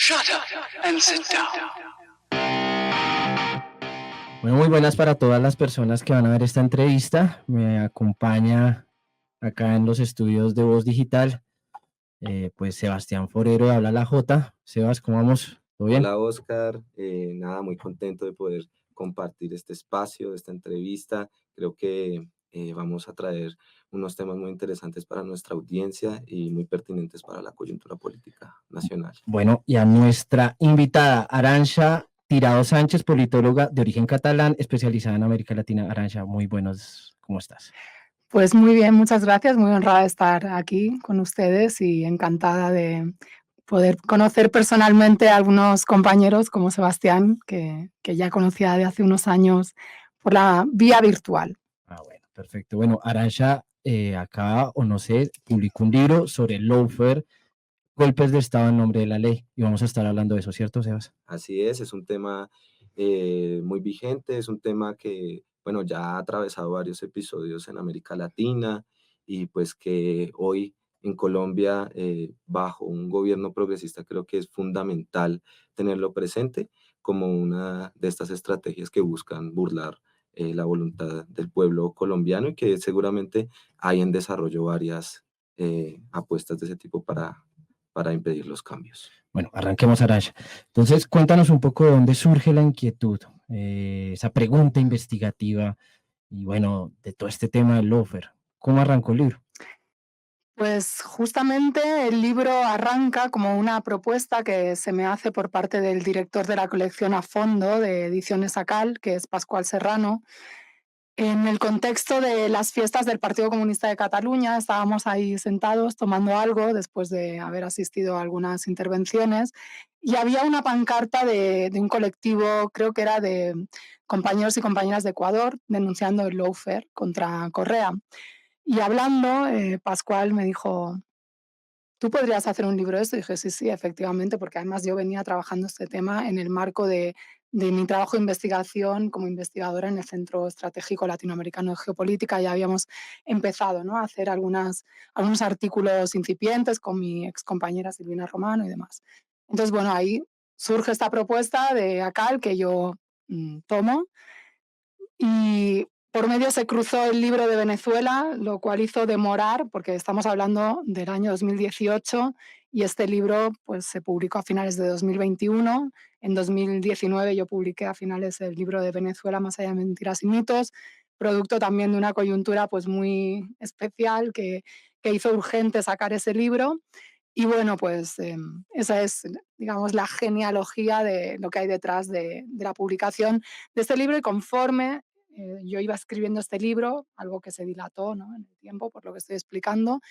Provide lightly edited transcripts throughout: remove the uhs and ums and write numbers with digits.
Shut up and sit down. Bueno, muy buenas para todas las personas que van a ver esta entrevista. Me acompaña acá en los estudios de Voz Digital, pues Sebastián Forero de Habla la Jota. Sebas, ¿cómo vamos? ¿Todo bien? Hola Oscar, nada, muy contento de poder compartir este espacio, esta entrevista. Creo que vamos a traer unos temas muy interesantes para nuestra audiencia y muy pertinentes para la coyuntura política nacional. Bueno, y a nuestra invitada, Arantxa Tirado Sánchez, politóloga de origen catalán, especializada en América Latina. Arantxa, muy buenos, ¿cómo estás? Pues muy bien, muchas gracias, muy honrada de estar aquí con ustedes y encantada de poder conocer personalmente a algunos compañeros como Sebastián, que ya conocía de hace unos años por la vía virtual. Ah, bueno, perfecto. Bueno, Arantxa acá, o no sé, publicó un libro sobre el lawfare, golpes de Estado en nombre de la ley, y vamos a estar hablando de eso, ¿cierto, Sebas? Así es un tema muy vigente, es un tema que, bueno, ya ha atravesado varios episodios en América Latina y pues que hoy en Colombia, bajo un gobierno progresista, creo que es fundamental tenerlo presente como una de estas estrategias que buscan burlar la voluntad del pueblo colombiano y que seguramente hay en desarrollo varias apuestas de ese tipo para impedir los cambios. Bueno, arranquemos, Arantxa. Entonces, cuéntanos un poco de dónde surge la inquietud, esa pregunta investigativa y, bueno, de todo este tema del lawfare. ¿Cómo arrancó el libro? Pues justamente el libro arranca como una propuesta que se me hace por parte del director de la colección A Fondo de Ediciones Acal, que es Pascual Serrano. En el contexto de las fiestas del Partido Comunista de Cataluña, estábamos ahí sentados tomando algo después de haber asistido a algunas intervenciones y había una pancarta de un colectivo, creo que era de compañeros y compañeras de Ecuador, denunciando el lawfare contra Correa. Y hablando, Pascual me dijo, ¿tú podrías hacer un libro de esto? Y dije, sí, sí, efectivamente, porque además yo venía trabajando este tema en el marco de mi trabajo de investigación como investigadora en el Centro Estratégico Latinoamericano de Geopolítica. Ya habíamos empezado, ¿no?, a hacer algunos artículos incipientes con mi excompañera Silvina Romano y demás. Entonces, bueno, ahí surge esta propuesta de ACAL que yo tomo y por medio se cruzó el libro de Venezuela, lo cual hizo demorar, porque estamos hablando del año 2018 y este libro pues, se publicó a finales de 2021. En 2019 yo publiqué a finales el libro de Venezuela, Más allá de mentiras y mitos, producto también de una coyuntura pues, muy especial que hizo urgente sacar ese libro. Y bueno, pues esa es, digamos, la genealogía de lo que hay detrás de la publicación de este libro y conforme yo iba escribiendo este libro, algo que se dilató, ¿no?, en el tiempo, por lo que estoy explicando,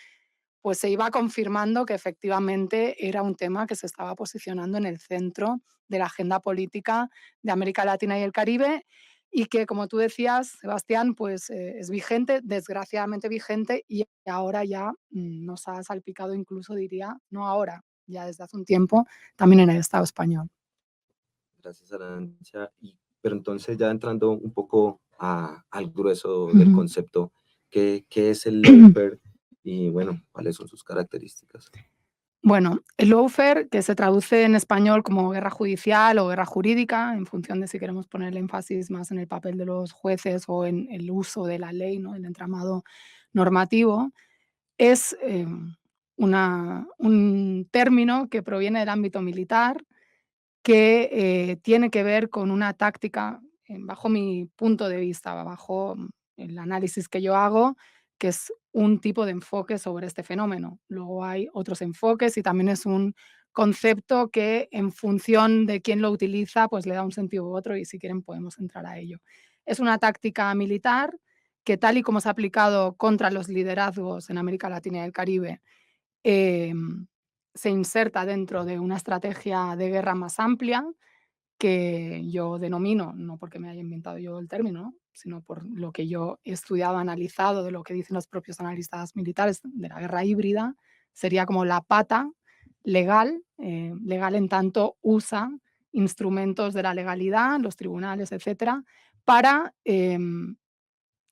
pues se iba confirmando que efectivamente era un tema que se estaba posicionando en el centro de la agenda política de América Latina y el Caribe y que, como tú decías, Sebastián, pues es vigente, desgraciadamente vigente, y ahora ya nos ha salpicado incluso, diría, no ahora, ya desde hace un tiempo, también en el Estado español. Gracias, Arantxa. Pero entonces ya entrando un poco al grueso del concepto, ¿qué es el lawfare y, bueno, cuáles son sus características? Bueno, el lawfare, que se traduce en español como guerra judicial o guerra jurídica, en función de si queremos poner el énfasis más en el papel de los jueces o en el uso de la ley, ¿no?, el entramado normativo, es un término que proviene del ámbito militar, que tiene que ver con una táctica, bajo mi punto de vista, bajo el análisis que yo hago, que es un tipo de enfoque sobre este fenómeno. Luego hay otros enfoques y también es un concepto que en función de quién lo utiliza, pues le da un sentido u otro y si quieren podemos entrar a ello. Es una táctica militar que tal y como se ha aplicado contra los liderazgos en América Latina y el Caribe, se inserta dentro de una estrategia de guerra más amplia que yo denomino, no porque me haya inventado yo el término, ¿no?, sino por lo que yo he estudiado, analizado, de lo que dicen los propios analistas militares de la guerra híbrida, sería como la pata legal, legal en tanto usa instrumentos de la legalidad, los tribunales, etcétera, para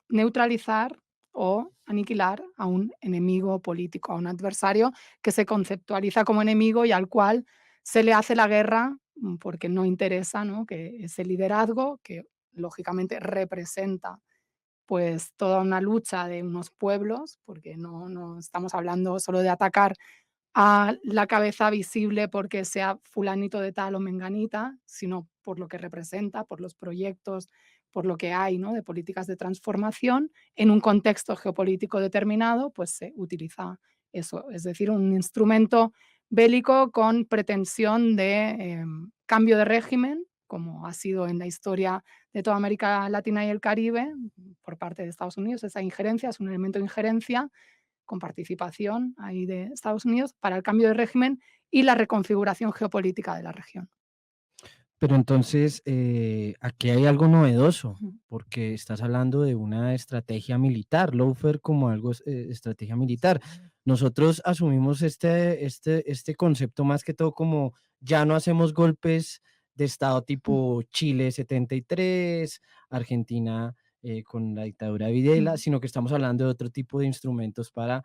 neutralizar o aniquilar a un enemigo político, a un adversario que se conceptualiza como enemigo y al cual se le hace la guerra porque no interesa, ¿no? Que ese liderazgo, que lógicamente representa pues toda una lucha de unos pueblos, porque no estamos hablando solo de atacar a la cabeza visible porque sea fulanito de tal o menganita, sino por lo que representa, por los proyectos, por lo que hay, ¿no? De políticas de transformación. En un contexto geopolítico determinado, pues se utiliza eso, es decir, un instrumento bélico con pretensión de cambio de régimen, como ha sido en la historia de toda América Latina y el Caribe, por parte de Estados Unidos. Esa injerencia es un elemento de injerencia con participación ahí de Estados Unidos para el cambio de régimen y la reconfiguración geopolítica de la región. Pero entonces, aquí hay algo novedoso, Ujú. porque estás hablando de una estrategia militar, lawfare como algo, estrategia militar. Nosotros asumimos este concepto más que todo como ya no hacemos golpes de Estado Mm, tipo Chile 73, Argentina con la dictadura de Videla, mm, sino que estamos hablando de otro tipo de instrumentos para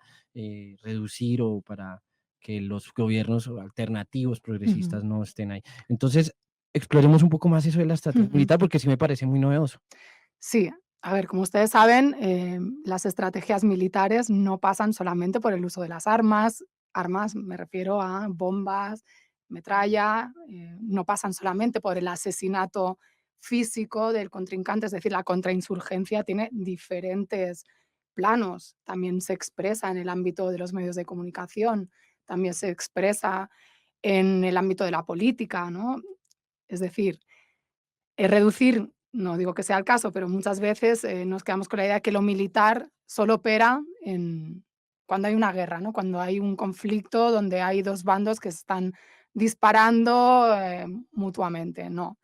reducir o para que los gobiernos alternativos, ujú, progresistas no estén ahí. Entonces, exploremos un poco más eso de la estrategia ujú. militar, porque sí me parece muy novedoso. Sí, a ver, como ustedes saben, las estrategias militares no pasan solamente por el uso de las armas. Armas, me refiero a bombas, metralla, no pasan solamente por el asesinato físico del contrincante, es decir, la contrainsurgencia tiene diferentes planos. También se expresa en el ámbito de los medios de comunicación, también se expresa en el ámbito de la política, ¿no? Es decir, reducir, no digo que sea el caso, pero muchas veces, nos quedamos con la idea de que lo militar solo opera en cuando hay una guerra, ¿no? Cuando hay un conflicto donde hay 2 bandos que se están disparando, mutuamente. No,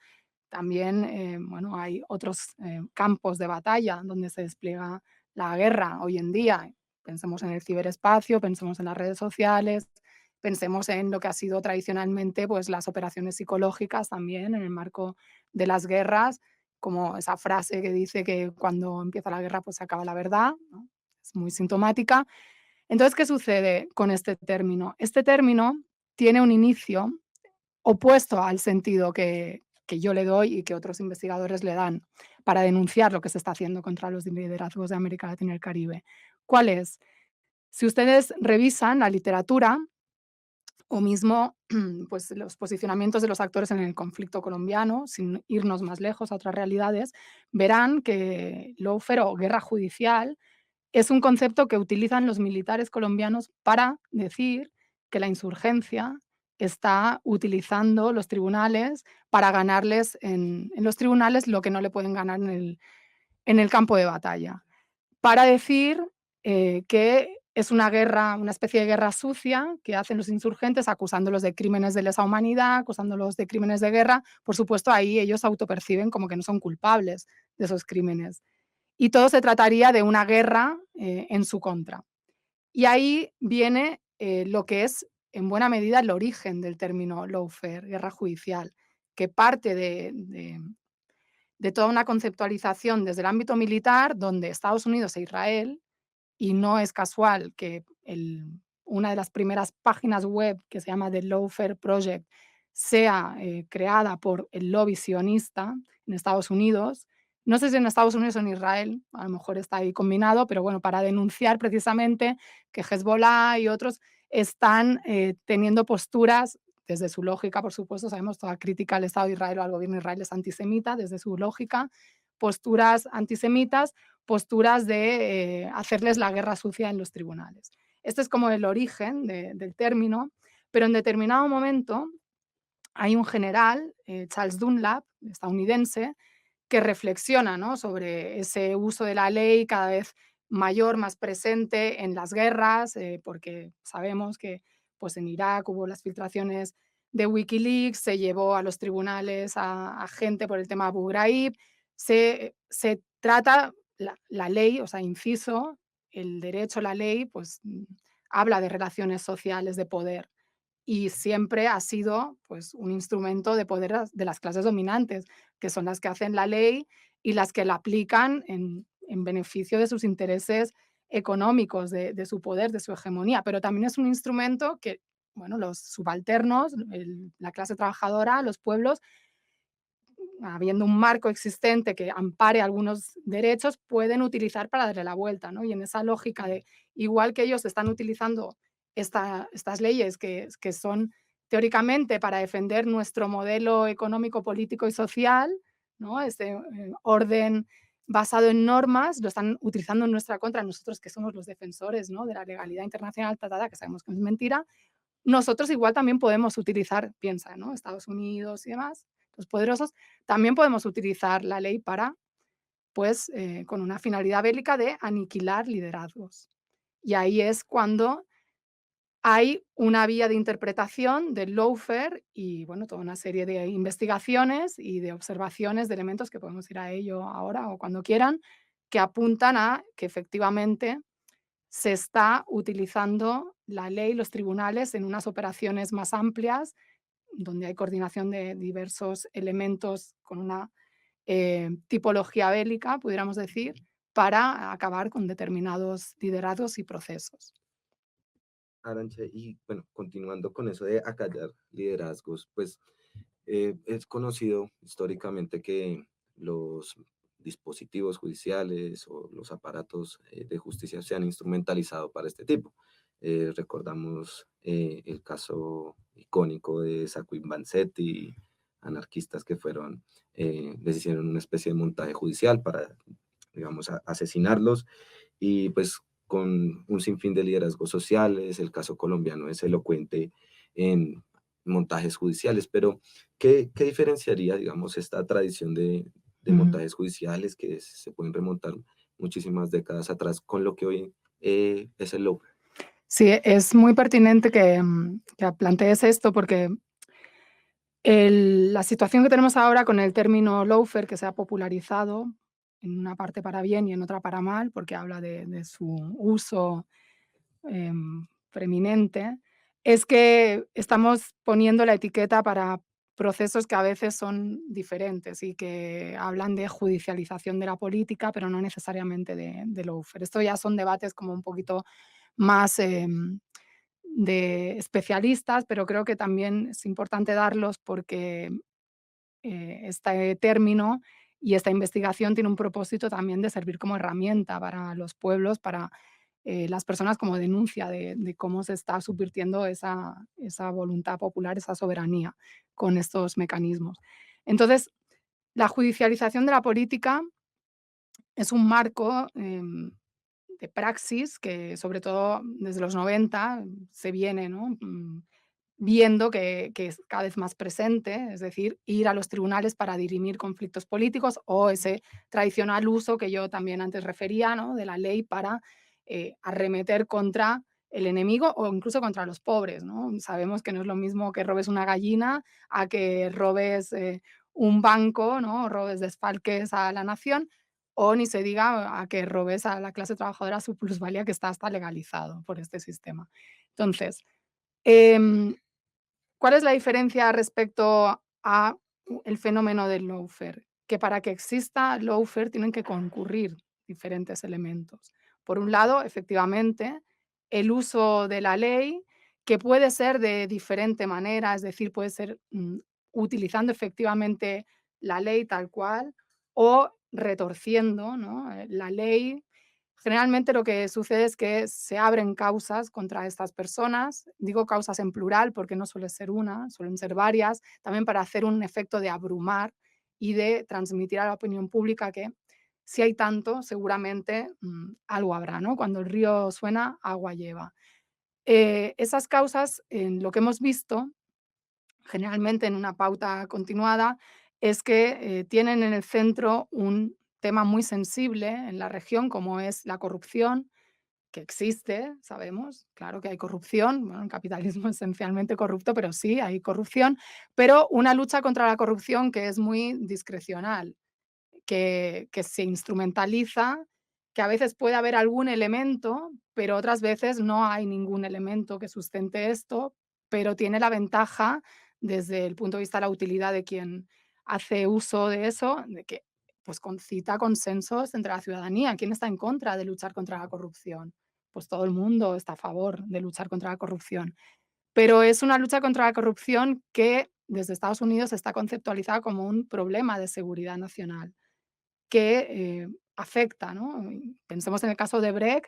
también, bueno, hay otros, campos de batalla donde se despliega la guerra hoy en día. Pensemos en el ciberespacio, pensemos en las redes sociales, pensemos en lo que ha sido tradicionalmente, pues, las operaciones psicológicas también en el marco de las guerras, como esa frase que dice que cuando empieza la guerra, pues, se acaba la verdad, ¿no? Es muy sintomática. Entonces, ¿qué sucede con este término? Este término tiene un inicio opuesto al sentido que yo le doy y que otros investigadores le dan para denunciar lo que se está haciendo contra los liderazgos de América Latina y el Caribe. ¿Cuál es? Si ustedes revisan la literatura o mismo pues, los posicionamientos de los actores en el conflicto colombiano, sin irnos más lejos a otras realidades, verán que lawfare o guerra judicial es un concepto que utilizan los militares colombianos para decir que la insurgencia está utilizando los tribunales para ganarles en los tribunales lo que no le pueden ganar en el campo de batalla. Para decir que es una guerra, una especie de guerra sucia que hacen los insurgentes acusándolos de crímenes de lesa humanidad, acusándolos de crímenes de guerra. Por supuesto, ahí ellos autoperciben como que no son culpables de esos crímenes. Y todo se trataría de una guerra en su contra. Y ahí viene lo que es, en buena medida, el origen del término lawfare, guerra judicial, que parte de toda una conceptualización desde el ámbito militar, donde Estados Unidos e Israel, y no es casual que una de las primeras páginas web que se llama The Lawfare Project sea creada por el lobby sionista en Estados Unidos. No sé si en Estados Unidos o en Israel, a lo mejor está ahí combinado, pero bueno, para denunciar precisamente que Hezbollah y otros están teniendo posturas desde su lógica, por supuesto, sabemos toda crítica al Estado de Israel o al gobierno de Israel es antisemita, desde su lógica, posturas antisemitas, posturas de hacerles la guerra sucia en los tribunales. Este es como el origen del término, pero en determinado momento hay un general, Charles Dunlap, estadounidense, que reflexiona, ¿no?, sobre ese uso de la ley cada vez mayor, más presente en las guerras, porque sabemos que pues, en Irak hubo las filtraciones de Wikileaks, se llevó a los tribunales a gente por el tema Abu Ghraib, se trata la ley, o sea, inciso, el derecho, la ley, pues habla de relaciones sociales, de poder y siempre ha sido, pues, un instrumento de poder de las clases dominantes, que son las que hacen la ley y las que la aplican en beneficio de sus intereses económicos, de su poder, de su hegemonía, pero también es un instrumento que bueno, los subalternos, la clase trabajadora, los pueblos, habiendo un marco existente que ampare algunos derechos, pueden utilizar para darle la vuelta, ¿no? Y en esa lógica de, igual que ellos están utilizando estas leyes que son teóricamente para defender nuestro modelo económico, político y social, ¿no? Este orden basado en normas, lo están utilizando en nuestra contra, nosotros que somos los defensores, ¿no? De la legalidad internacional, que sabemos que es mentira, nosotros igual también podemos utilizar, piensa, ¿no? Estados Unidos y demás, los poderosos, también podemos utilizar la ley para, pues, con una finalidad bélica de aniquilar liderazgos. Y ahí es cuando hay una vía de interpretación del lawfare y, bueno, toda una serie de investigaciones y de observaciones de elementos que podemos ir a ello ahora o cuando quieran, que apuntan a que efectivamente se está utilizando la ley, los tribunales en unas operaciones más amplias, donde hay coordinación de diversos elementos con una tipología bélica, pudiéramos decir, para acabar con determinados liderazgos y procesos. Arantxa, y bueno, continuando con eso de acallar liderazgos, pues es conocido históricamente que los dispositivos judiciales o los aparatos de justicia se han instrumentalizado para este tipo. Recordamos el caso icónico de Sacco Vanzetti, anarquistas que fueron, les hicieron una especie de montaje judicial para, digamos, asesinarlos, y pues con un sinfín de liderazgos sociales. El caso colombiano es elocuente en montajes judiciales, pero ¿qué diferenciaría, digamos, esta tradición de Ujú. montajes judiciales que se pueden remontar muchísimas décadas atrás con lo que hoy es el lawfare? Sí, es muy pertinente que plantees esto porque la situación que tenemos ahora con el término lawfare, que se ha popularizado en una parte para bien y en otra para mal, porque habla de su uso preeminente, es que estamos poniendo la etiqueta para procesos que a veces son diferentes y que hablan de judicialización de la política, pero no necesariamente de lawfare. Esto ya son debates como un poquito más de especialistas, pero creo que también es importante darlos porque este término y esta investigación tiene un propósito también de servir como herramienta para los pueblos, para las personas como denuncia de cómo se está subvirtiendo esa voluntad popular, esa soberanía con estos mecanismos. Entonces, la judicialización de la política es un marco de praxis que sobre todo desde los 90 se viene, ¿no? Viendo que es cada vez más presente, es decir, ir a los tribunales para dirimir conflictos políticos o ese tradicional uso que yo también antes refería, ¿no? De la ley para arremeter contra el enemigo o incluso contra los pobres, ¿no? Sabemos que no es lo mismo que robes una gallina a que robes un banco, ¿no? O robes desfalques a la nación, o ni se diga a que robes a la clase trabajadora su plusvalía, que está hasta legalizado por este sistema. Entonces, em, ¿cuál es la diferencia respecto a el fenómeno del lawfare? Que para que exista lawfare tienen que concurrir diferentes elementos. Por un lado, efectivamente, el uso de la ley, que puede ser de diferente manera, es decir, puede ser utilizando efectivamente la ley tal cual o retorciendo, ¿no? La ley. Generalmente lo que sucede es que se abren causas contra estas personas. Digo causas en plural porque no suele ser una, suelen ser varias, también para hacer un efecto de abrumar y de transmitir a la opinión pública que si hay tanto, seguramente algo habrá, ¿no? Cuando el río suena, agua lleva. Esas causas, en lo que hemos visto, generalmente en una pauta continuada, es que tienen en el centro un tema muy sensible en la región, como es la corrupción, que existe, sabemos, claro que hay corrupción, bueno, el capitalismo es esencialmente corrupto, pero sí, hay corrupción, pero una lucha contra la corrupción que es muy discrecional, que se instrumentaliza, que a veces puede haber algún elemento, pero otras veces no hay ningún elemento que sustente esto, pero tiene la ventaja, desde el punto de vista de la utilidad de quien hace uso de eso, de que pues concita consensos entre la ciudadanía. ¿Quién está en contra de luchar contra la corrupción? Pues todo el mundo está a favor de luchar contra la corrupción. Pero es una lucha contra la corrupción que desde Estados Unidos está conceptualizada como un problema de seguridad nacional que afecta, ¿no? Y pensemos en el caso de Brecht,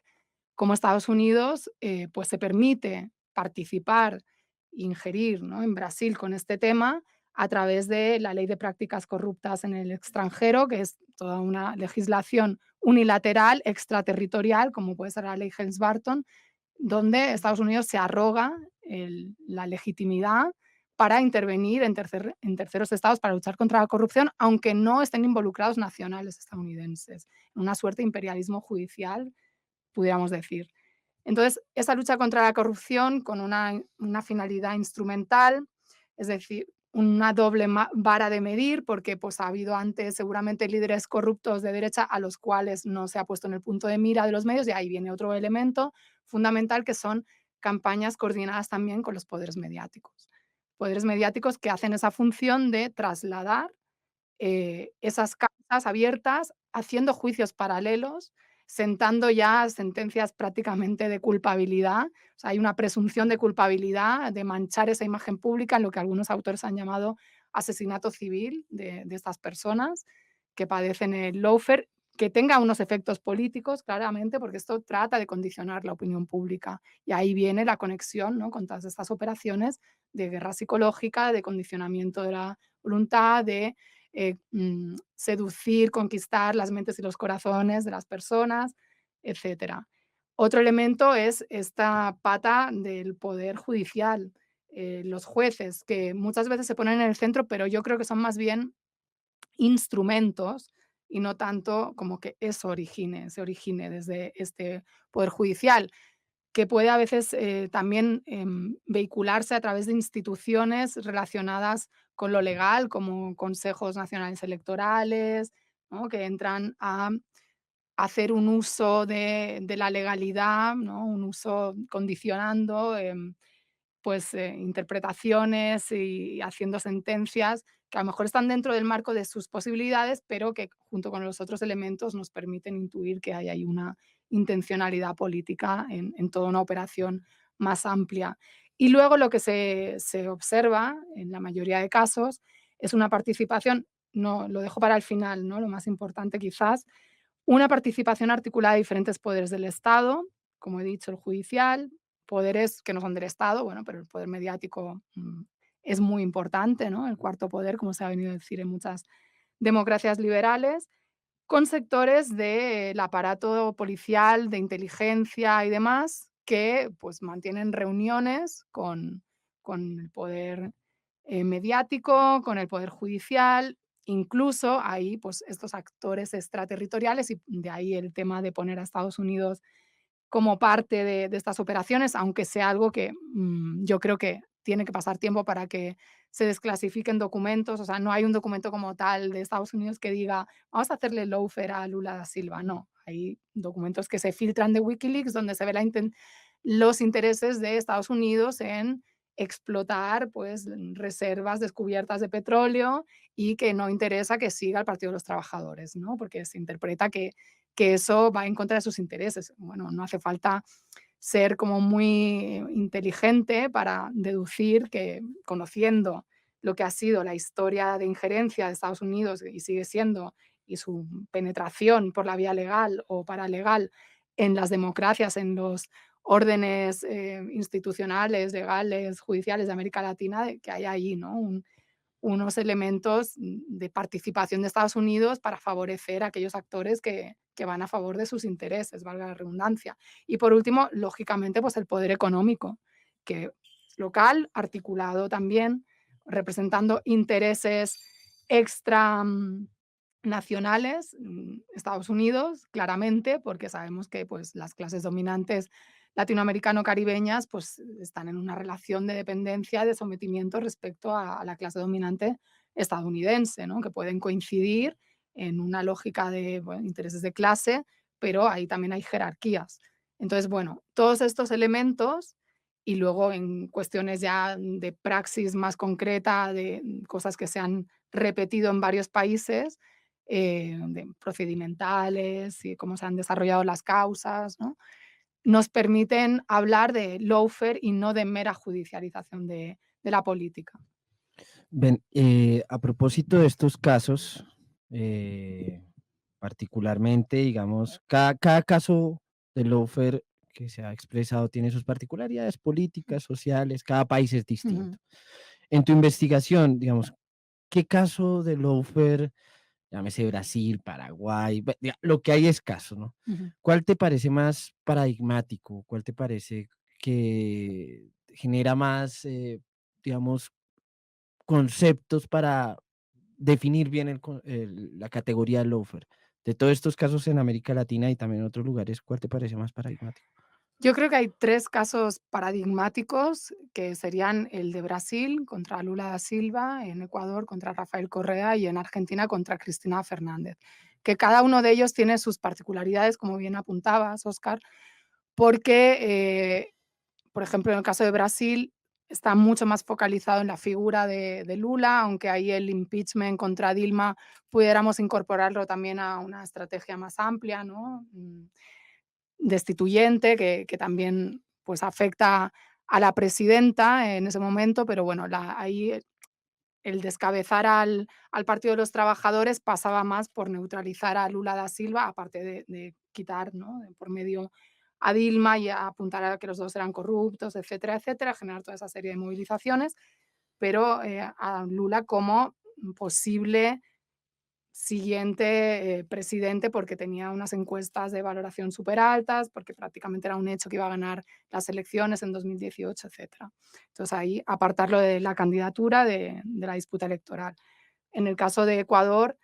cómo Estados Unidos pues se permite participar, ingerir, ¿no?, en Brasil con este tema a través de la ley de prácticas corruptas en el extranjero, que es toda una legislación unilateral, extraterritorial, como puede ser la ley Helms-Burton, donde Estados Unidos se arroga la legitimidad para intervenir en terceros estados para luchar contra la corrupción, aunque no estén involucrados nacionales estadounidenses. Una suerte de imperialismo judicial, pudiéramos decir. Entonces, esa lucha contra la corrupción con una finalidad instrumental, es decir, una doble vara de medir, porque pues, ha habido antes seguramente líderes corruptos de derecha a los cuales no se ha puesto en el punto de mira de los medios, y ahí viene otro elemento fundamental que son campañas coordinadas también con los poderes mediáticos. Poderes mediáticos que hacen esa función de trasladar esas causas abiertas, haciendo juicios paralelos, sentando ya sentencias prácticamente de culpabilidad. O sea, hay una presunción de culpabilidad, de manchar esa imagen pública, en lo que algunos autores han llamado asesinato civil de estas personas que padecen el lawfare, que tenga unos efectos políticos, claramente, porque esto trata de condicionar la opinión pública. Y ahí viene la conexión, ¿no?, con todas estas operaciones de guerra psicológica, de condicionamiento de la voluntad, de seducir, conquistar las mentes y los corazones de las personas, etcétera. Otro elemento es esta pata del poder judicial, los jueces, que muchas veces se ponen en el centro, pero yo creo que son más bien instrumentos y no tanto como que eso se origine desde este poder judicial, que puede a veces también vehicularse a través de instituciones relacionadas con lo legal, como consejos nacionales electorales, ¿no?, que entran a hacer un uso de la legalidad, ¿no?, un uso condicionando pues, interpretaciones y haciendo sentencias que a lo mejor están dentro del marco de sus posibilidades, pero que junto con los otros elementos nos permiten intuir que hay ahí una intencionalidad política en toda una operación más amplia. Y luego lo que se observa en la mayoría de casos es una participación, no, lo dejo para el final, ¿no?, lo más importante quizás, una participación articulada de diferentes poderes del Estado, como he dicho, el judicial, poderes que no son del Estado, bueno, pero el poder mediático es muy importante, ¿no?, el cuarto poder, como se ha venido a decir en muchas democracias liberales, con sectores del aparato policial, de inteligencia y demás, que pues mantienen reuniones con el poder mediático, con el poder judicial, incluso hay pues estos actores extraterritoriales, y de ahí el tema de poner a Estados Unidos como parte de estas operaciones, aunque sea algo que yo creo que tiene que pasar tiempo para que se desclasifiquen documentos. O sea, no hay un documento como tal de Estados Unidos que diga, vamos a hacerle lawfare a Lula da Silva. No, hay documentos que se filtran de Wikileaks donde se ve los intereses de Estados Unidos en explotar pues reservas descubiertas de petróleo, y que no interesa que siga el Partido de los Trabajadores, ¿no?, porque se interpreta que eso va en contra de sus intereses. Bueno, no hace falta ser como muy inteligente para deducir que, conociendo lo que ha sido la historia de injerencia de Estados Unidos y sigue siendo, y su penetración por la vía legal o paralegal en las democracias, en los órdenes institucionales, legales, judiciales de América Latina, que hay ahí, ¿no?, unos elementos de participación de Estados Unidos para favorecer a aquellos actores que van a favor de sus intereses, valga la redundancia. Y por último, lógicamente, pues el poder económico, que es local, articulado también, representando intereses extra nacionales, Estados Unidos, claramente, porque sabemos que pues, las clases dominantes latinoamericano-caribeñas pues, están en una relación de dependencia, de sometimiento respecto a la clase dominante estadounidense, ¿no?, que pueden coincidir en una lógica de bueno, intereses de clase, pero ahí también hay jerarquías. Entonces, bueno, todos estos elementos, y luego en cuestiones ya de praxis más concreta, de cosas que se han repetido en varios países, de procedimentales y cómo se han desarrollado las causas, ¿no?, nos permiten hablar de lawfare y no de mera judicialización de la política. Ven, a propósito de estos casos, eh, particularmente, digamos, cada caso de lawfare que se ha expresado tiene sus particularidades políticas, sociales, cada país es Ujú, distinto. En tu investigación, digamos, ¿qué caso de lawfare, llámese Brasil, Paraguay, lo que hay es caso, ¿no? ujú. ¿Cuál te parece más paradigmático? ¿Cuál te parece que genera más, digamos, conceptos para definir bien la categoría loafer? De todos estos casos en América Latina y también en otros lugares, ¿cuál te parece más paradigmático? Yo creo que hay 3 casos paradigmáticos, que serían el de Brasil contra Lula da Silva, en Ecuador contra Rafael Correa y en Argentina contra Cristina Fernández, que cada uno de ellos tiene sus particularidades, como bien apuntabas, Óscar, porque, por ejemplo, en el caso de Brasil está mucho más focalizado en la figura de Lula, aunque ahí el impeachment contra Dilma pudiéramos incorporarlo también a una estrategia más amplia, ¿no? Destituyente, que también, pues, afecta a la presidenta en ese momento, pero bueno, ahí el descabezar al Partido de los Trabajadores pasaba más por neutralizar a Lula da Silva, aparte de quitar, ¿no?, de por medio a Dilma y a apuntar a que los 2 eran corruptos, etcétera, etcétera, generar toda esa serie de movilizaciones, pero, a Lula como posible siguiente, presidente, porque tenía unas encuestas de valoración súper altas, porque prácticamente era un hecho que iba a ganar las elecciones en 2018, etcétera. Entonces, ahí apartarlo de la candidatura de la disputa electoral. En el caso de Ecuador,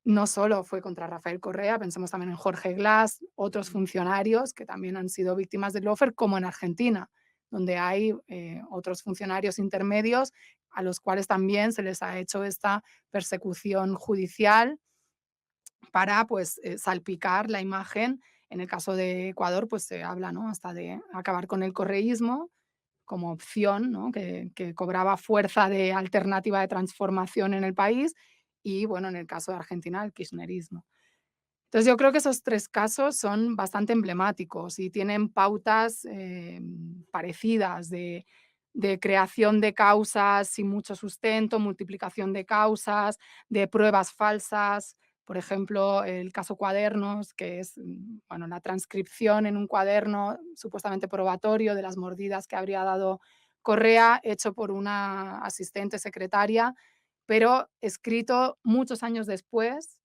no solo fue contra Rafael Correa, pensemos también en Jorge Glass, otros funcionarios que también han sido víctimas del lawfare, como en Argentina, donde hay, otros funcionarios intermedios a los cuales también se les ha hecho esta persecución judicial para, pues, salpicar la imagen. En el caso de Ecuador, pues, se habla, ¿no?, hasta de acabar con el correísmo como opción, ¿no?, que cobraba fuerza de alternativa de transformación en el país y, bueno, en el caso de Argentina, el kirchnerismo. Entonces, yo creo que esos 3 casos son bastante emblemáticos y tienen pautas, parecidas de creación de causas sin mucho sustento, multiplicación de causas, de pruebas falsas. Por ejemplo, el caso Cuadernos, que es, bueno, la transcripción en un cuaderno supuestamente probatorio de las mordidas que habría dado Correa, hecho por una asistente secretaria, pero escrito muchos años después,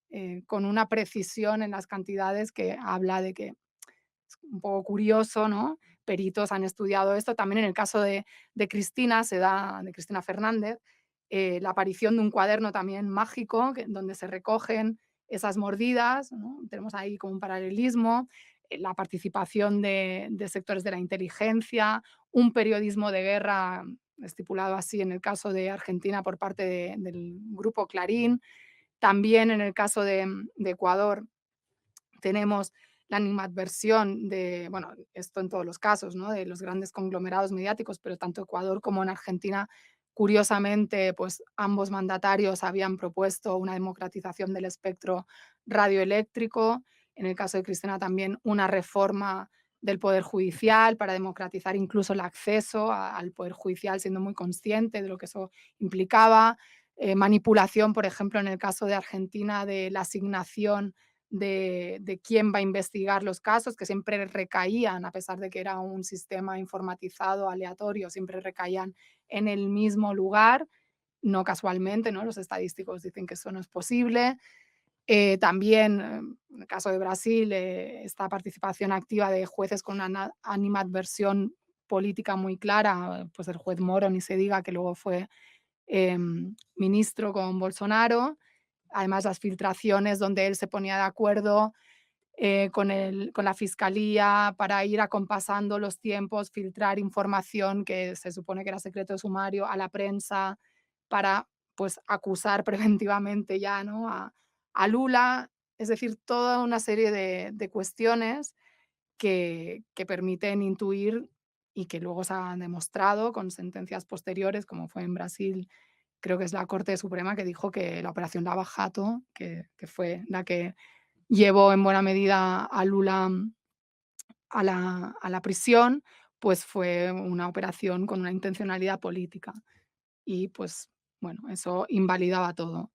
con una precisión en las cantidades que habla de que es un poco curioso, ¿no? Peritos han estudiado esto. También en el caso de Cristina, se da, de Cristina Fernández, la aparición de un cuaderno también mágico, donde se recogen esas mordidas, ¿no? Tenemos ahí como un paralelismo, la participación de sectores de la inteligencia, un periodismo de guerra estipulado así en el caso de Argentina por parte del grupo Clarín. También en el caso de Ecuador tenemos la animadversión de, bueno, esto en todos los casos, ¿no?, de los grandes conglomerados mediáticos, pero tanto Ecuador como en Argentina, curiosamente, pues ambos mandatarios habían propuesto una democratización del espectro radioeléctrico. En el caso de Cristina también una reforma del poder judicial para democratizar incluso el acceso al poder judicial, siendo muy consciente de lo que eso implicaba. Manipulación, por ejemplo, en el caso de Argentina, de la asignación de quién va a investigar los casos, que siempre recaían, a pesar de que era un sistema informatizado, aleatorio, siempre recaían en el mismo lugar, no casualmente, ¿no? Los estadísticos dicen que eso no es posible. También, en el caso de Brasil, esta participación activa de jueces con una animadversión política muy clara, pues el juez Moro, ni se diga, que luego fue ministro con Bolsonaro. Además, las filtraciones donde él se ponía de acuerdo con la fiscalía para ir acompasando los tiempos, filtrar información que se supone que era secreto de sumario a la prensa para, pues, acusar preventivamente ya, ¿no?, a Lula. Es decir, toda una serie de cuestiones que permiten intuir y que luego se han demostrado con sentencias posteriores, como fue en Brasil, creo que es la Corte Suprema que dijo que la operación Lava Jato, que fue la que llevó en buena medida a Lula a la prisión, pues fue una operación con una intencionalidad política. Y pues, bueno, eso invalidaba todo.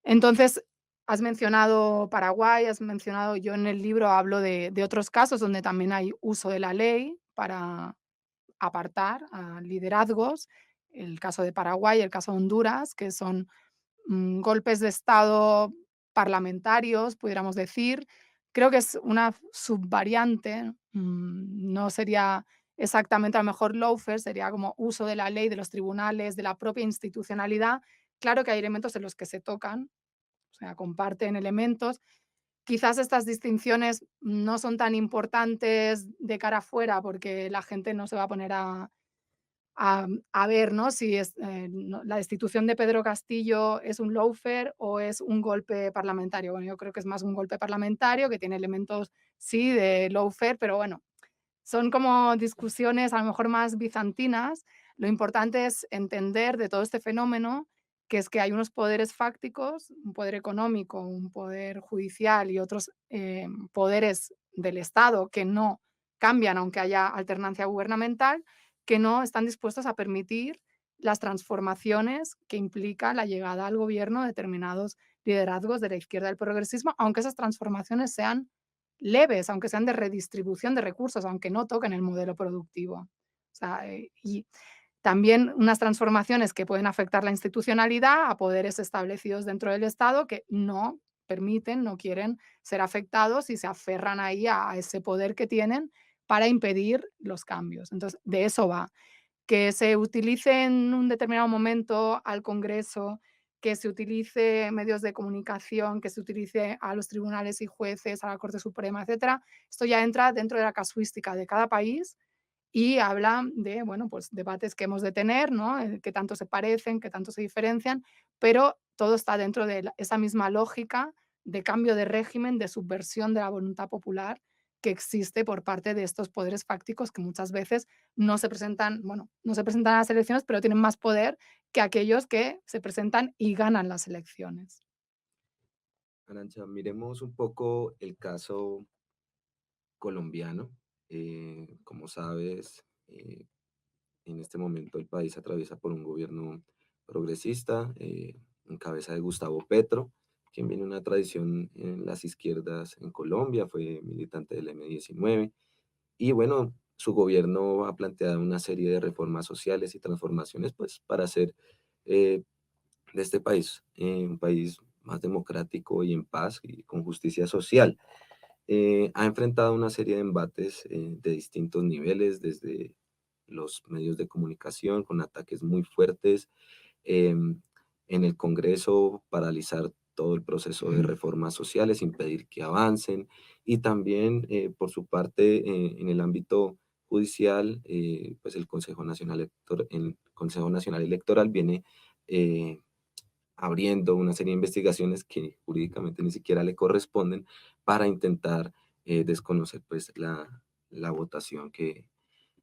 Entonces, has mencionado Paraguay, has mencionado, yo en el libro hablo de otros casos donde también hay uso de la ley para apartar a liderazgos, el caso de Paraguay, el caso de Honduras, que son golpes de Estado parlamentarios, pudiéramos decir. Creo que es una subvariante, no sería exactamente a lo mejor lawfare, sería como uso de la ley, de los tribunales, de la propia institucionalidad. Claro que hay elementos en los que se tocan, o sea, comparten elementos. Quizás estas distinciones no son tan importantes de cara afuera, porque la gente no se va a poner a ver, ¿no? Si es, la destitución de Pedro Castillo es un lawfare o es un golpe parlamentario. Bueno, yo creo que es más un golpe parlamentario que tiene elementos, sí, de lawfare, pero bueno, son como discusiones a lo mejor más bizantinas. Lo importante es entender de todo este fenómeno que es que hay unos poderes fácticos, un poder económico, un poder judicial y otros poderes del Estado que no cambian aunque haya alternancia gubernamental, que no están dispuestos a permitir las transformaciones que implica la llegada al gobierno de determinados liderazgos de la izquierda del progresismo, aunque esas transformaciones sean leves, aunque sean de redistribución de recursos, aunque no toquen el modelo productivo. O sea, y también unas transformaciones que pueden afectar la institucionalidad a poderes establecidos dentro del Estado que no permiten, no quieren ser afectados y se aferran ahí a ese poder que tienen para impedir los cambios. Entonces, de eso va. Que se utilice en un determinado momento al Congreso, que se utilice medios de comunicación, que se utilice a los tribunales y jueces, a la Corte Suprema, etcétera. Esto ya entra dentro de la casuística de cada país y habla de, bueno, pues debates que hemos de tener, ¿no? Qué tanto se parecen, qué tanto se diferencian, pero todo está dentro de esa misma lógica de cambio de régimen, de subversión de la voluntad popular que existe por parte de estos poderes fácticos que muchas veces no se presentan, bueno, no se presentan a las elecciones, pero tienen más poder que aquellos que se presentan y ganan las elecciones. Arancha, miremos un poco el caso colombiano. Como sabes, en este momento el país atraviesa por un gobierno progresista, en cabeza de Gustavo Petro, quien viene de una tradición en las izquierdas en Colombia, fue militante del M-19, y bueno, su gobierno ha planteado una serie de reformas sociales y transformaciones pues, para hacer eh, de este país un país más democrático y en paz y con justicia social. Ha enfrentado una serie de embates de distintos niveles, desde los medios de comunicación, con ataques muy fuertes, em, en el Congreso, paralizar todo el proceso de reformas sociales, impedir que avancen, y también, por su parte, en el ámbito judicial, pues el Consejo Nacional Electoral viene abriendo una serie de investigaciones que jurídicamente ni siquiera le corresponden para intentar desconocer pues la votación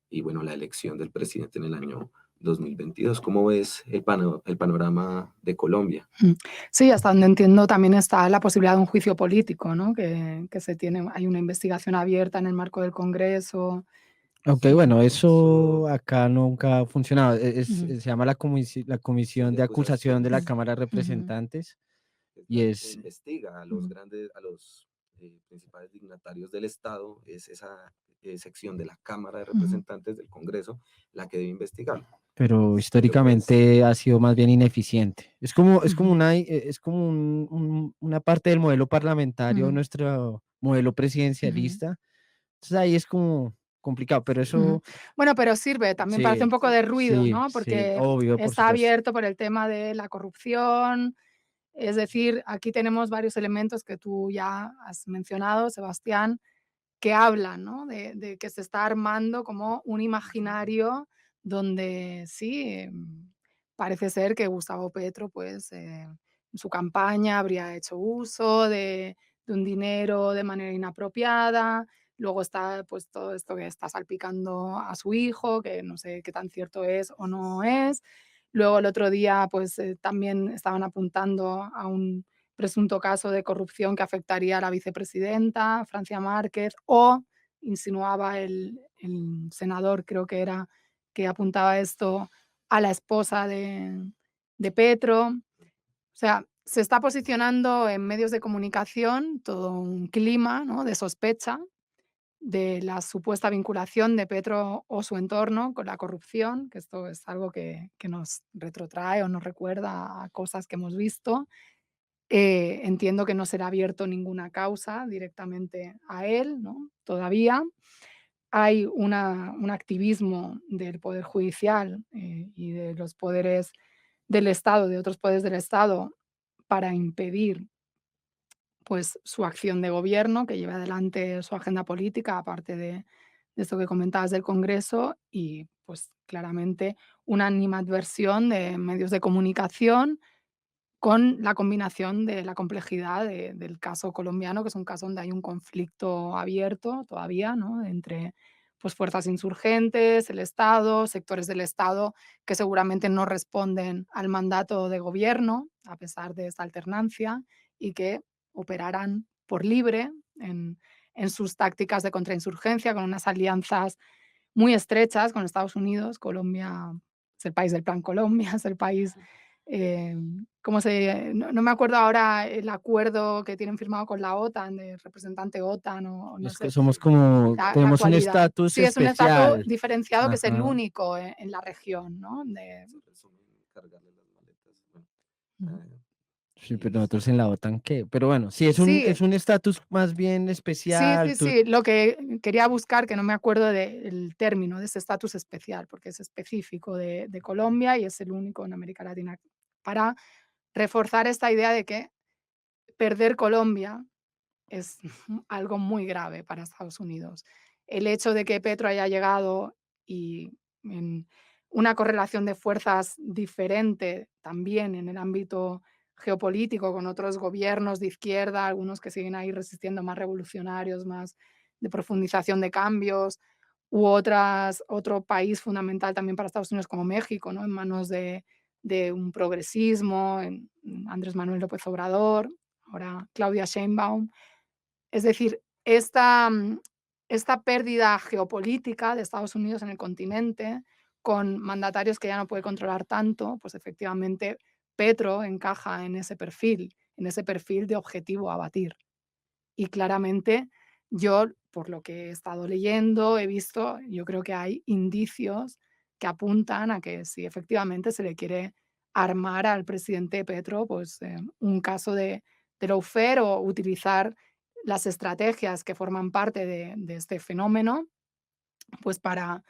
y bueno, la elección del presidente en el año 2022. ¿Cómo ves el panorama de Colombia? Sí, hasta donde entiendo también está la posibilidad de un juicio político, ¿no? Que se tiene, hay una investigación abierta en el marco del Congreso. Aunque Sí, bueno, eso eso acá nunca ha funcionado. Ujú, Se llama la es Comisión de de Acusación de la acusaciones, Cámara de ujú, Representantes es y la que es, investiga a los ujú. grandes, a los principales dignatarios del Estado, es esa sección de la Cámara de Ujú, Representantes del Congreso la que debe investigar. pero Pero pues históricamente ha sido más bien ineficiente. Es como ujú, es como una parte del modelo parlamentario, ujú, nuestro modelo ujú, presidencialista. Entonces ahí es como complicado, pero ujú. eso Bueno, pero sirve también para hacer un sí, poco de ruido, sí, ¿no? sí, Porque obvio, por está supuesto. abierto por el tema de la corrupción. Es decir, aquí tenemos varios elementos que tú ya has mencionado, Sebastián, que hablan, ¿no? De que se está armando como un imaginario donde sí, parece ser que Gustavo Petro, pues, en su campaña habría hecho uso de un dinero de manera inapropiada. Luego está, pues, todo esto que está salpicando a su hijo, que no sé qué tan cierto es o no es. Luego el otro día, pues, también estaban apuntando a un presunto caso de corrupción que afectaría a la vicepresidenta, Francia Márquez, o insinuaba el senador, creo que era, que apuntaba esto a la esposa de Petro. O sea, se está posicionando en medios de comunicación todo un clima, ¿no?, de sospecha de la supuesta vinculación de Petro o su entorno con la corrupción, que esto es algo que nos retrotrae o nos recuerda a cosas que hemos visto. Entiendo que no será abierto ninguna causa directamente a él, ¿no? Todavía. Hay un activismo del Poder Judicial, y de los poderes del Estado, de otros poderes del Estado, para impedir, pues, su acción de gobierno, que lleve adelante su agenda política, aparte de esto que comentabas del Congreso, y, pues, claramente una animadversión de medios de comunicación con la combinación de la complejidad del caso colombiano, que es un caso donde hay un conflicto abierto todavía, ¿no?, entre, pues, fuerzas insurgentes, el Estado, sectores del Estado que seguramente no responden al mandato de gobierno, a pesar de esta alternancia, y que operarán por libre en sus tácticas de contrainsurgencia, con unas alianzas muy estrechas con Estados Unidos. Colombia es el país del Plan Colombia, es el país, ¿cómo se? No me acuerdo ahora el acuerdo que tienen firmado con la OTAN, de representante OTAN o no Es que sé, somos como, la tenemos un cualidad. estatus Sí, es un estatus especial. diferenciado que es el Ajá. único en la región, ¿no? Se resumen en cargarle las maletas. Bueno, Ujú. Sí, pero listo. nosotros en la OTAN, ¿qué? Pero bueno, sí, Sí, es un estatus más bien sí, especial. sí, sí. Lo que quería buscar, que no me acuerdo del término, de ese estatus especial, porque es específico de Colombia y es el único en América Latina, para reforzar esta idea de que perder Colombia es algo muy grave para Estados Unidos. El hecho de que Petro haya llegado y en una correlación de fuerzas diferente también en el ámbito geopolítico, con otros gobiernos de izquierda, algunos que siguen ahí resistiendo, más revolucionarios, más de profundización de cambios, otro país fundamental también para Estados Unidos como México, ¿no?, en manos de un progresismo, en Andrés Manuel López Obrador, ahora Claudia Sheinbaum. Es decir, esta pérdida geopolítica de Estados Unidos en el continente, con mandatarios que ya no puede controlar tanto, pues efectivamente Petro encaja en ese perfil de objetivo a batir. Y claramente yo, por lo que he estado leyendo, he visto, yo creo que hay indicios que apuntan a que si efectivamente se le quiere armar al presidente Petro, pues un caso de lawfare, o utilizar las estrategias que forman parte de este fenómeno, pues para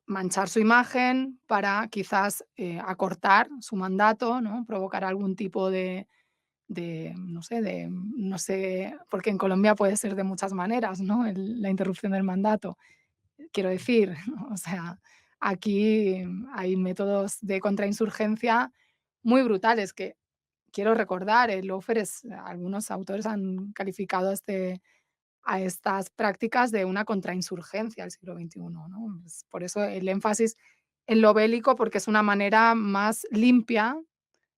manchar su imagen, para quizás acortar su mandato, ¿no?, provocar algún tipo no sé, porque en Colombia puede ser de muchas maneras, ¿no?, la interrupción del mandato. Quiero decir, o sea, aquí hay métodos de contrainsurgencia muy brutales que quiero recordar. El lawfare algunos autores han calificado a estas prácticas de una contrainsurgencia del siglo XXI, ¿no? Por eso el énfasis en lo bélico, porque es una manera más limpia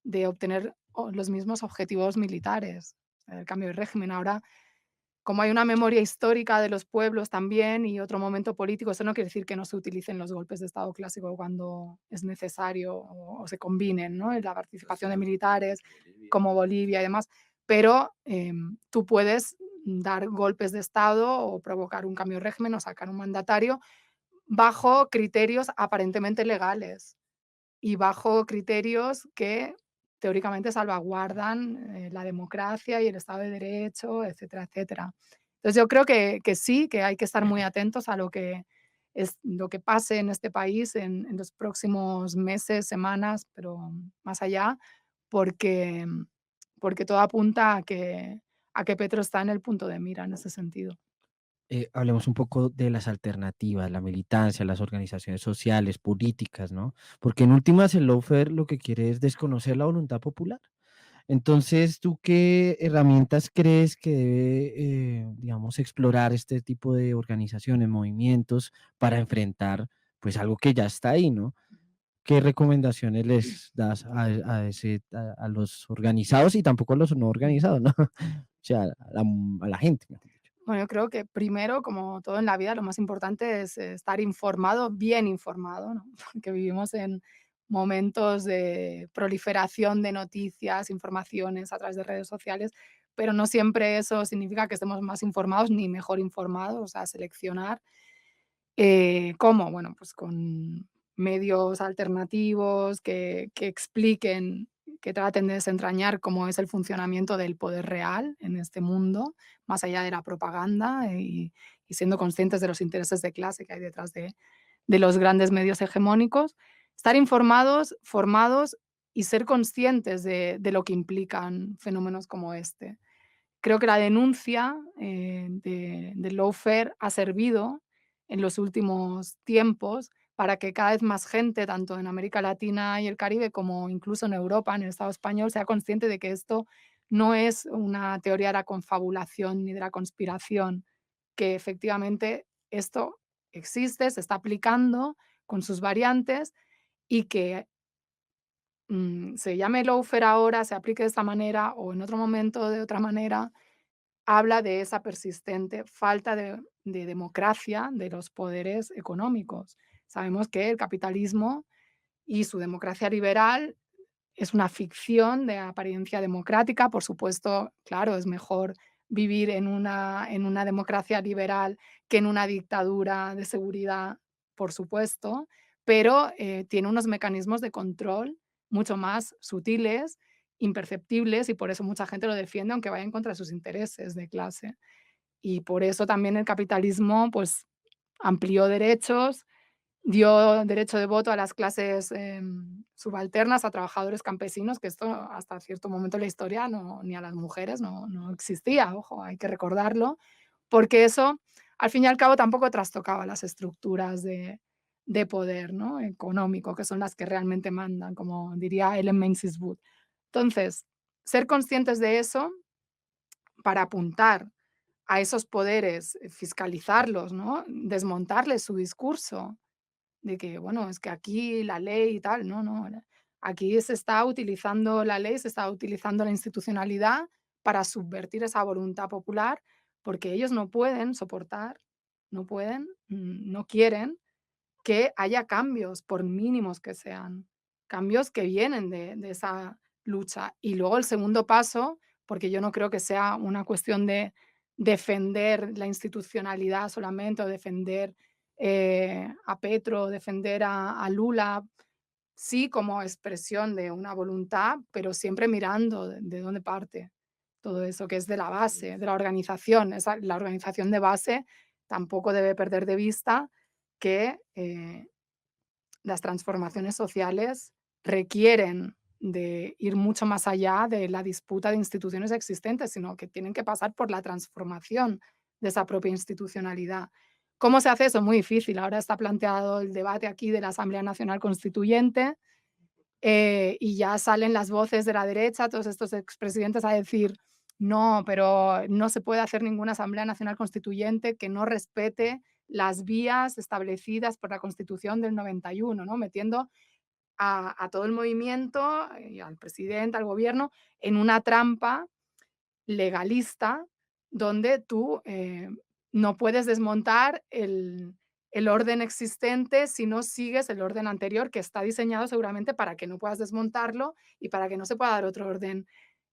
de obtener los mismos objetivos militares, el cambio de régimen. Ahora, como hay una memoria histórica de los pueblos también y otro momento político, eso no quiere decir que no se utilicen los golpes de Estado clásico cuando es necesario, o se combinen, ¿no?, en la participación de militares, Bolivia. como Bolivia y demás, pero tú puedes dar golpes de Estado o provocar un cambio de régimen o sacar un mandatario bajo criterios aparentemente legales y bajo criterios que teóricamente salvaguardan la democracia y el Estado de Derecho, etcétera, etcétera. Entonces yo creo que sí, que hay que estar muy atentos a lo que pase en este país en los próximos meses, semanas, pero más allá, porque, porque todo apunta a que Petro está en el punto de mira en ese sentido. Hablemos un poco de las alternativas, la militancia, las organizaciones sociales, políticas, ¿no? Porque en últimas el lawfare lo que quiere es desconocer la voluntad popular. Entonces, ¿tú qué herramientas crees que debe, digamos, explorar este tipo de organizaciones, movimientos para enfrentar, pues, algo que ya está ahí, ¿no? ¿Qué recomendaciones les das a los organizados y tampoco a los no organizados, ¿no? O sea, a la gente, mejor dicho. Bueno, yo creo que primero, como todo en la vida, lo más importante es estar informado, bien informado, ¿no? Porque vivimos en momentos de proliferación de noticias, informaciones a través de redes sociales, pero no siempre eso significa que estemos más informados ni mejor informados, o sea, seleccionar. ¿Cómo? Bueno, pues con medios alternativos que expliquen, que traten de desentrañar cómo es el funcionamiento del poder real en este mundo, más allá de la propaganda, y siendo conscientes de los intereses de clase que hay detrás de los grandes medios hegemónicos. Estar informados, formados y ser conscientes de lo que implican fenómenos como este. Creo que la denuncia, del lawfare ha servido en los últimos tiempos para que cada vez más gente, tanto en América Latina y el Caribe, como incluso en Europa, en el Estado español, sea consciente de que esto no es una teoría de la confabulación ni de la conspiración, que efectivamente esto existe, se está aplicando con sus variantes y que, se llame lawfare ahora, se aplique de esta manera o en otro momento de otra manera, habla de esa persistente falta de democracia de los poderes económicos. Sabemos que el capitalismo y su democracia liberal es una ficción de apariencia democrática. Por supuesto, claro, es mejor vivir en una democracia liberal que en una dictadura de seguridad, por supuesto, pero tiene unos mecanismos de control mucho más sutiles, imperceptibles, y por eso mucha gente lo defiende, aunque vaya en contra de sus intereses de clase. Y por eso también el capitalismo, pues, amplió derechos, dio derecho de voto a las clases, subalternas, a trabajadores campesinos, que esto hasta cierto momento en la historia ni a las mujeres no existía, ojo, hay que recordarlo, porque eso, al fin y al cabo, tampoco trastocaba las estructuras de poder, ¿no?, económico, que son las que realmente mandan, como diría Ellen Menzies Wood. Entonces, ser conscientes de eso para apuntar a esos poderes, fiscalizarlos, ¿no?, desmontarles su discurso, de que, bueno, es que aquí la ley y tal, no, no, aquí se está utilizando la ley, se está utilizando la institucionalidad para subvertir esa voluntad popular, porque ellos no pueden soportar, no pueden, no quieren que haya cambios, por mínimos que sean, cambios que vienen de esa lucha. Y luego el segundo paso, porque yo no creo que sea una cuestión de defender la institucionalidad solamente o defender a Petro, defender a Lula, sí como expresión de una voluntad, pero siempre mirando de dónde parte todo eso, que es de la base, de la organización. La organización de base tampoco debe perder de vista que las transformaciones sociales requieren de ir mucho más allá de la disputa de instituciones existentes, sino que tienen que pasar por la transformación de esa propia institucionalidad. ¿Cómo se hace eso? Muy difícil. Ahora está planteado el debate aquí de la Asamblea Nacional Constituyente, y ya salen las voces de la derecha, todos estos expresidentes, a decir: "No, pero no se puede hacer ninguna Asamblea Nacional Constituyente que no respete las vías establecidas por la Constitución del 91", ¿no? Metiendo a todo el movimiento, y al presidente, al gobierno, en una trampa legalista, donde tú, no puedes desmontar el orden existente si no sigues el orden anterior, que está diseñado seguramente para que no puedas desmontarlo y para que no se pueda dar otro orden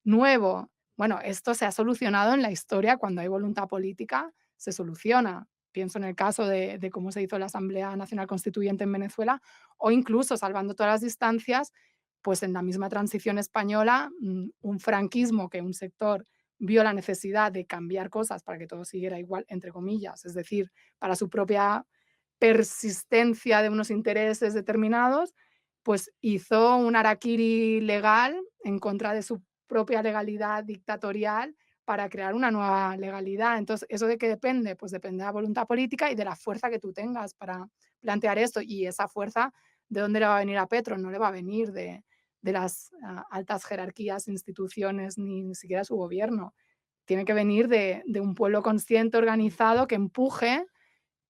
nuevo. Bueno, esto se ha solucionado en la historia, cuando hay voluntad política, se soluciona. Pienso en el caso de cómo se hizo la Asamblea Nacional Constituyente en Venezuela, o incluso, salvando todas las distancias, pues en la misma transición española, un franquismo que un sector vio la necesidad de cambiar cosas para que todo siguiera igual, entre comillas, es decir, para su propia persistencia de unos intereses determinados, pues hizo un harakiri legal en contra de su propia legalidad dictatorial para crear una nueva legalidad. Entonces, ¿eso de qué depende? Pues depende de la voluntad política y de la fuerza que tú tengas para plantear esto. Y esa fuerza, ¿de dónde le va a venir a Petro? No le va a venir de las altas jerarquías, instituciones, ni siquiera su gobierno. Tiene que venir de un pueblo consciente, organizado, que empuje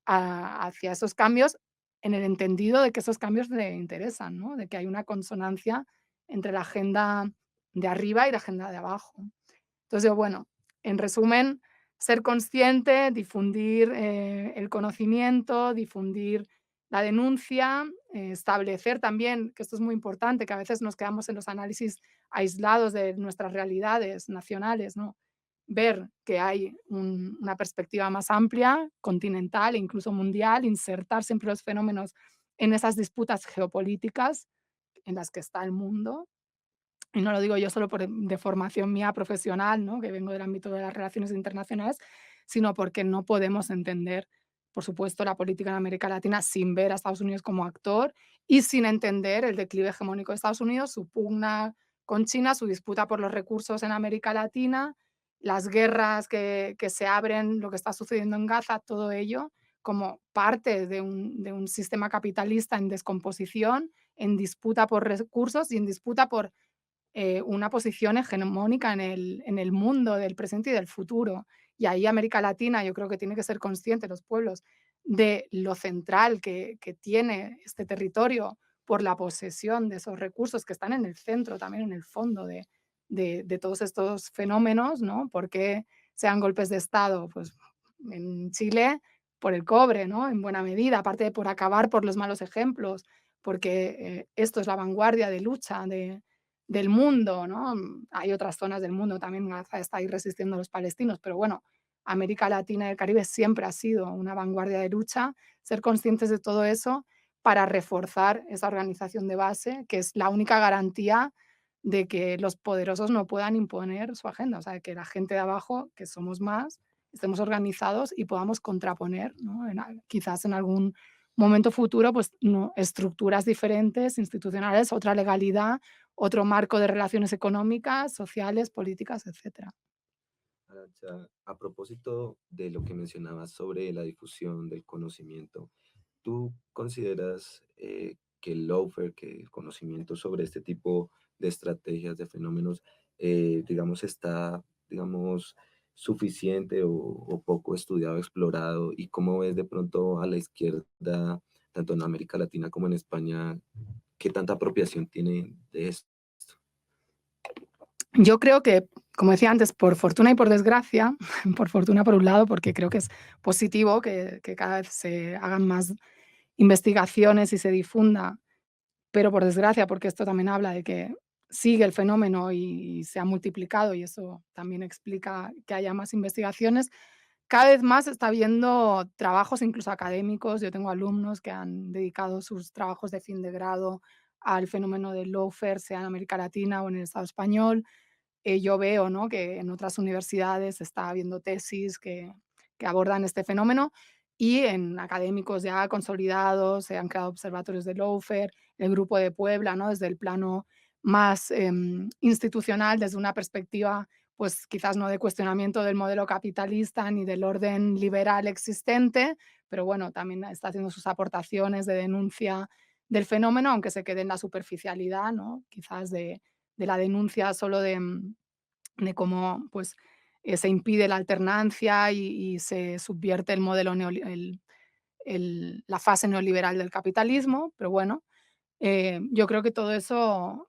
hacia esos cambios, en el entendido de que esos cambios le interesan, ¿no? De que hay una consonancia entre la agenda de arriba y la agenda de abajo. Entonces, yo, bueno, en resumen, ser consciente, difundir el conocimiento, difundir la denuncia, establecer también, que esto es muy importante, que a veces nos quedamos en los análisis aislados de nuestras realidades nacionales, ¿no? Ver que hay una perspectiva más amplia, continental e incluso mundial, insertar siempre los fenómenos en esas disputas geopolíticas en las que está el mundo. Y no lo digo yo solo de formación mía profesional, ¿no? Que vengo del ámbito de las relaciones internacionales, sino porque no podemos entender, por supuesto, la política en América Latina sin ver a Estados Unidos como actor y sin entender el declive hegemónico de Estados Unidos, su pugna con China, su disputa por los recursos en América Latina, las guerras que se abren, lo que está sucediendo en Gaza, todo ello como parte de un sistema capitalista en descomposición, en disputa por recursos y en disputa por una posición hegemónica en el mundo del presente y del futuro. Y ahí América Latina, yo creo que tiene que ser consciente, los pueblos, de lo central que tiene este territorio por la posesión de esos recursos que están en el centro, también en el fondo de todos estos fenómenos, ¿no? Porque sean golpes de Estado, pues en Chile por el cobre, ¿no? En buena medida, aparte de por acabar por los malos ejemplos, porque esto es la vanguardia de lucha del mundo, ¿no? Hay otras zonas del mundo también, Gaza está ahí resistiendo a los palestinos, pero bueno, América Latina y el Caribe siempre ha sido una vanguardia de lucha, ser conscientes de todo eso para reforzar esa organización de base, que es la única garantía de que los poderosos no puedan imponer su agenda, o sea, que la gente de abajo, que somos más, estemos organizados y podamos contraponer, ¿no? Quizás en algún momento futuro, pues no, estructuras diferentes, institucionales, otra legalidad, otro marco de relaciones económicas, sociales, políticas, etcétera. Arancha, a propósito de lo que mencionabas sobre la difusión del conocimiento, ¿tú consideras que el lawfare, que el conocimiento sobre este tipo de estrategias, de fenómenos, digamos, está, digamos, suficiente o poco estudiado, explorado? ¿Y cómo ves de pronto a la izquierda, tanto en América Latina como en España, qué tanta apropiación tiene de esto? Yo creo que, como decía antes, por fortuna y por desgracia, por fortuna por un lado, porque creo que es positivo que cada vez se hagan más investigaciones y se difunda, pero por desgracia, porque esto también habla de que sigue el fenómeno y se ha multiplicado y eso también explica que haya más investigaciones. Cada vez más está habiendo trabajos, incluso académicos. Yo tengo alumnos que han dedicado sus trabajos de fin de grado al fenómeno del lawfare, sea en América Latina o en el Estado español. Yo veo, ¿no?, que en otras universidades está habiendo tesis que abordan este fenómeno y en académicos ya consolidados se han creado observatorios de lawfare, el Grupo de Puebla, ¿no?, desde el plano más institucional, desde una perspectiva, pues quizás no de cuestionamiento del modelo capitalista ni del orden liberal existente, pero bueno, también está haciendo sus aportaciones de denuncia del fenómeno, aunque se quede en la superficialidad, ¿no?, quizás de la denuncia solo de cómo, pues, se impide la alternancia y se subvierte el modelo la fase neoliberal del capitalismo, pero bueno, yo creo que todo eso,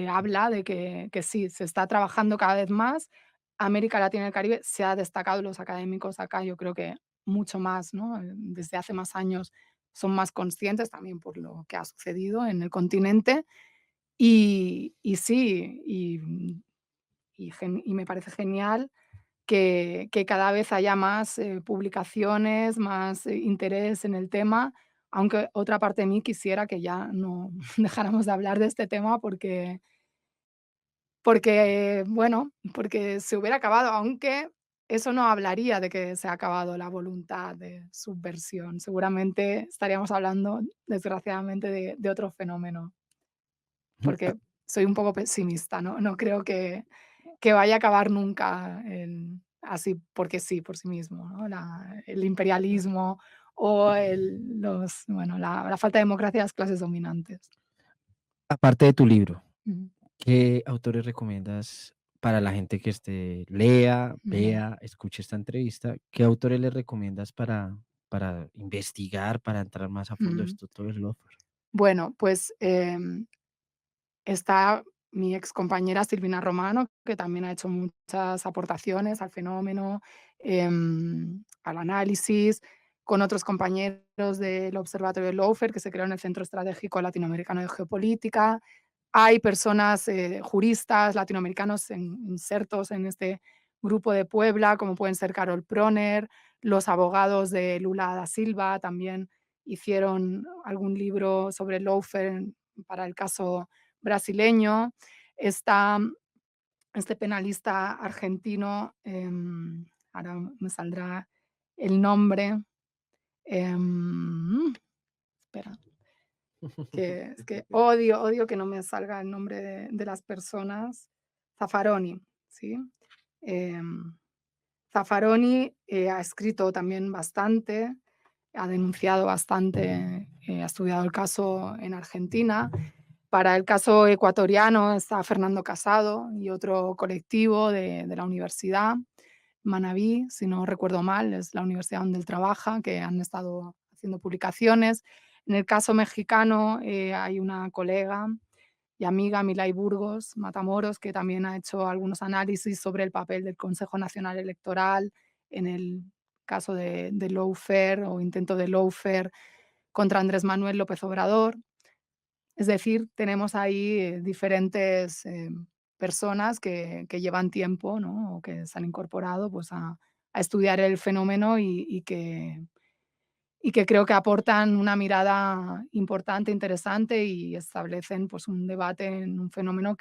habla de que sí, se está trabajando cada vez más. América Latina y el Caribe se ha destacado, los académicos acá, yo creo que mucho más, ¿no? Desde hace más años son más conscientes también por lo que ha sucedido en el continente y sí, y me parece genial que cada vez haya más, publicaciones, más, interés en el tema, aunque otra parte de mí quisiera que ya no dejáramos de hablar de este tema bueno, porque se hubiera acabado, aunque eso no hablaría de que se ha acabado la voluntad de subversión. Seguramente estaríamos hablando, desgraciadamente, de otro fenómeno. Porque soy un poco pesimista, no creo que vaya a acabar nunca así porque sí, por sí mismo, ¿no? El imperialismo o bueno, la falta de democracia de las clases dominantes. Aparte de tu libro, Ujú, ¿qué autores recomiendas para la gente que lea, ujú, vea, escuche esta entrevista? ¿Qué autores le recomiendas para investigar, para entrar más a fondo ujú. esto, todo el lawfare? Bueno, pues, está mi ex compañera Silvina Romano, que también ha hecho muchas aportaciones al fenómeno, al análisis, con otros compañeros del Observatorio de Lawfare, que se creó en el Centro Estratégico Latinoamericano de Geopolítica. Hay personas, juristas latinoamericanos insertos en este grupo de Puebla, como pueden ser Carol Proner, los abogados de Lula da Silva también hicieron algún libro sobre lawfare para el caso brasileño. Está este penalista argentino, ahora me saldrá el nombre, espera, que es que odio que no me salga el nombre de las personas. Zaffaroni, ¿sí? Zaffaroni ha escrito también bastante, ha denunciado bastante, ha estudiado el caso en Argentina. Para el caso ecuatoriano está Fernando Casado y otro colectivo de la universidad, Manabí, si no recuerdo mal, es la universidad donde él trabaja, que han estado haciendo publicaciones. En el caso mexicano hay una colega y amiga, Milay Burgos Matamoros, que también ha hecho algunos análisis sobre el papel del Consejo Nacional Electoral en el caso de lawfare o intento de lawfare contra Andrés Manuel López Obrador. Es decir, tenemos ahí diferentes personas que llevan tiempo, ¿no? O que se han incorporado pues, a estudiar el fenómeno y que creo que aportan una mirada importante, interesante y establecen pues, un debate en un fenómeno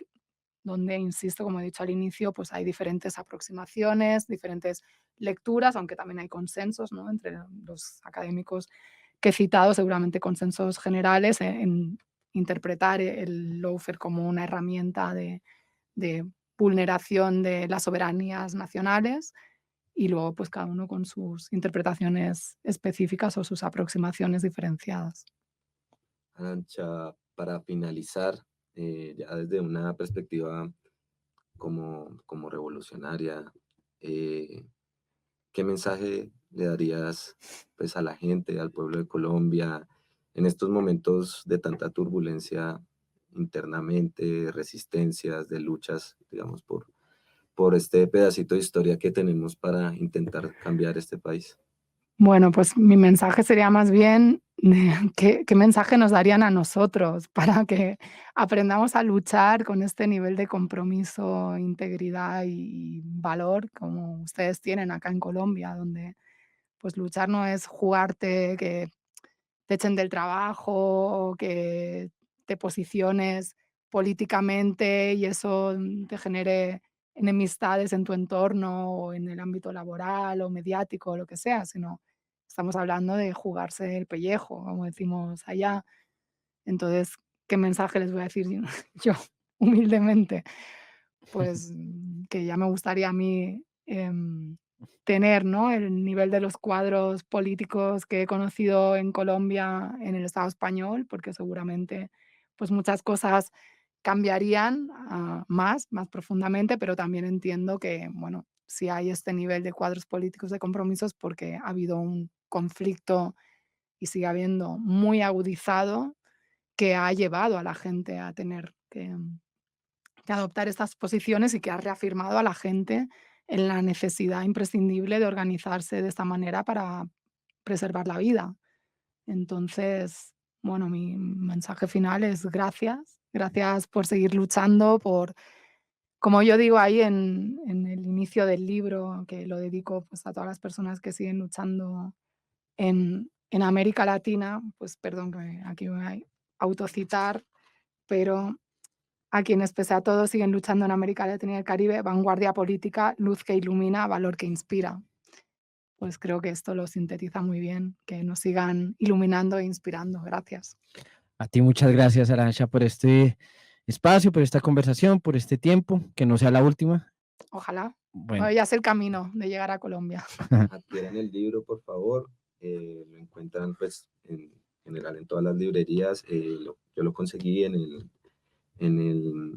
donde, insisto, como he dicho al inicio, pues hay diferentes aproximaciones, diferentes lecturas, aunque también hay consensos, ¿no? Entre los académicos que he citado, seguramente consensos generales en interpretar el lawfare como una herramienta de vulneración de las soberanías nacionales y luego pues cada uno con sus interpretaciones específicas o sus aproximaciones diferenciadas. Arantxa, para finalizar, ya desde una perspectiva como revolucionaria, ¿qué mensaje le darías pues, a la gente, al pueblo de Colombia, en estos momentos de tanta turbulencia internamente, resistencias, de luchas, digamos, por este pedacito de historia que tenemos para intentar cambiar este país? Bueno, pues mi mensaje sería más bien qué mensaje nos darían a nosotros para que aprendamos a luchar con este nivel de compromiso, integridad y valor como ustedes tienen acá en Colombia, donde pues luchar no es jugarte que te echen del trabajo o que te posiciones políticamente y eso te genere enemistades en tu entorno o en el ámbito laboral o mediático o lo que sea, sino estamos hablando de jugarse el pellejo, como decimos allá. Entonces, ¿qué mensaje les voy a decir yo humildemente? Pues que ya me gustaría a mí tener, ¿no? El nivel de los cuadros políticos que he conocido en Colombia, en el Estado español, porque seguramente pues muchas cosas cambiarían más profundamente, pero también entiendo que, bueno, si hay este nivel de cuadros políticos de compromisos porque ha habido un conflicto y sigue habiendo muy agudizado que ha llevado a la gente a tener que adoptar estas posiciones y que ha reafirmado a la gente en la necesidad imprescindible de organizarse de esta manera para preservar la vida. Entonces, bueno, mi mensaje final es gracias, gracias por seguir luchando, por, como yo digo ahí en el inicio del libro, que lo dedico pues, a todas las personas que siguen luchando en América Latina, pues perdón que aquí voy a autocitar, pero a quienes pese a todo siguen luchando en América Latina y el Caribe, vanguardia política, luz que ilumina, valor que inspira. Pues creo que esto lo sintetiza muy bien, que nos sigan iluminando e inspirando. Gracias. A ti muchas gracias, Arantxa, por este espacio, por esta conversación, por este tiempo, que no sea la última. Ojalá. Bueno, Ya es el camino de llegar a Colombia. Adquieran el libro, por favor. Lo encuentran, pues, en general en todas las librerías. Yo lo conseguí en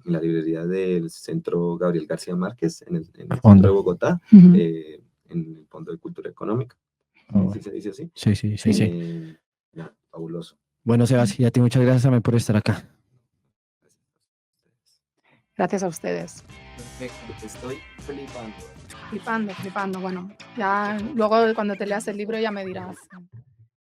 la librería del Centro Gabriel García Márquez, en el centro de Bogotá, Ujú. en el Fondo de Cultura Económica. Oh, ¿Sí se dice así? sí. Ya, fabuloso. Bueno, Sebas, y a ti muchas gracias también por estar acá. Gracias a ustedes. Gracias a ustedes. Perfecto, estoy flipando. Flipando, flipando. Bueno, ya luego cuando te leas el libro ya me dirás.